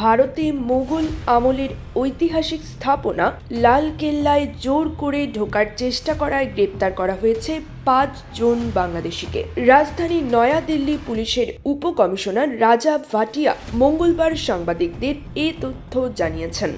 ভারতে মোগল আমলের ঐতিহাসিক স্থাপনা লাল কেল্লায় জোর করে ঢোকার চেষ্টা করায় গ্রেপ্তার করা হয়েছে ৫ জন বাংলাদেশিকে। রাজধানী নয়াদিল্লি পুলিশের উপকমিশনার রাজা ভাটিয়া মঙ্গলবার সাংবাদিকদের এ তথ্য জানিয়েছেন।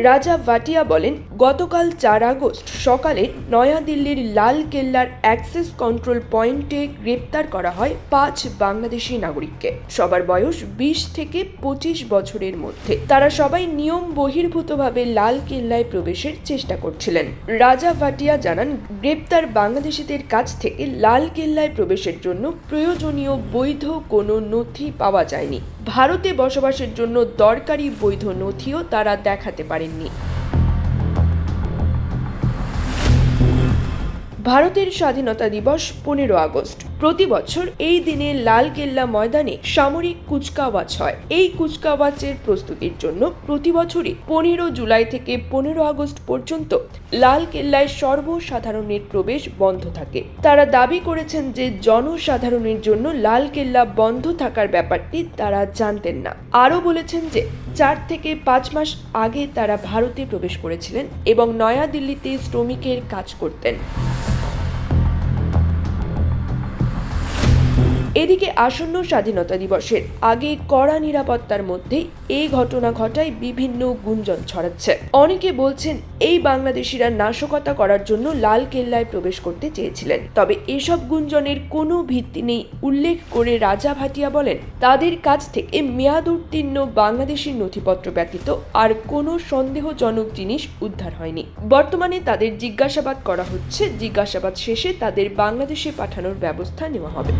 রাজা ভাটিয়া বলেন, গতকাল ৪ আগস্ট সকালে নয়াদিল্লির লাল কেল্লার অ্যাক্সেস কন্ট্রোল পয়েন্টে গ্রেপ্তার করা হয় ৫ বাংলাদেশি নাগরিককে। সবার বয়স ২০ থেকে ২৫ বছরের মধ্যে। তারা সবাই নিয়ম বহির্ভূতভাবে লাল কেল্লায় প্রবেশের চেষ্টা করছিলেন। রাজা ভাটিয়া জানান, গ্রেপ্তার বাংলাদেশিদের কাছ থেকে লাল কেল্লায় প্রবেশের জন্য প্রয়োজনীয় বৈধ কোনো নথি পাওয়া যায়নি। ভারতে বসবাসের জন্য দরকারি বৈধ নথিও তারা দেখাতে পারেননি। ভারতের স্বাধীনতা দিবস ১৫ আগস্ট। প্রতি বছর এই দিনে লাল কেল্লা ময়দানে সামরিক কুচকাওয়াজ হয়। এই কুচকাওয়াজের প্রস্তুতির জন্য প্রতি বছরই ১৫ জুলাই থেকে ১৫ আগস্ট পর্যন্ত লাল কেল্লায় সর্বসাধারণের প্রবেশ বন্ধ থাকে। তারা দাবি করেছেন যে জনসাধারণের জন্য লাল কেল্লা বন্ধ থাকার ব্যাপারটি তারা জানতেন না। আরও বলেছেন যে ৪ থেকে ৫ মাস আগে তারা ভারতে প্রবেশ করেছিলেন এবং নয়াদিল্লিতে শ্রমিকের কাজ করতেন। এদিকে আসন্ন স্বাধীনতা দিবসের আগে কড়া নিরাপত্তার মধ্যেই এই ঘটনা ঘটায় বিভিন্ন গুঞ্জন ছড়াচ্ছে। অনেকে বলছেন এই বাংলাদেশিরা নাশকতা করার জন্য লাল কেল্লায় প্রবেশ করতে চেয়েছিলেন। তবে এসব গুঞ্জনের কোনো ভিত্তি নেই উল্লেখ করে রাজা ভাটিয়া বলেন, তাদের কাছ থেকে মেয়াদ উত্তীর্ণ বাংলাদেশি নথিপত্র ব্যতীত আর কোনো সন্দেহজনক জিনিস উদ্ধার হয়নি। বর্তমানে তাদের জিজ্ঞাসাবাদ করা হচ্ছে। জিজ্ঞাসাবাদ শেষে তাদের বাংলাদেশে পাঠানোর ব্যবস্থা নেওয়া হবে।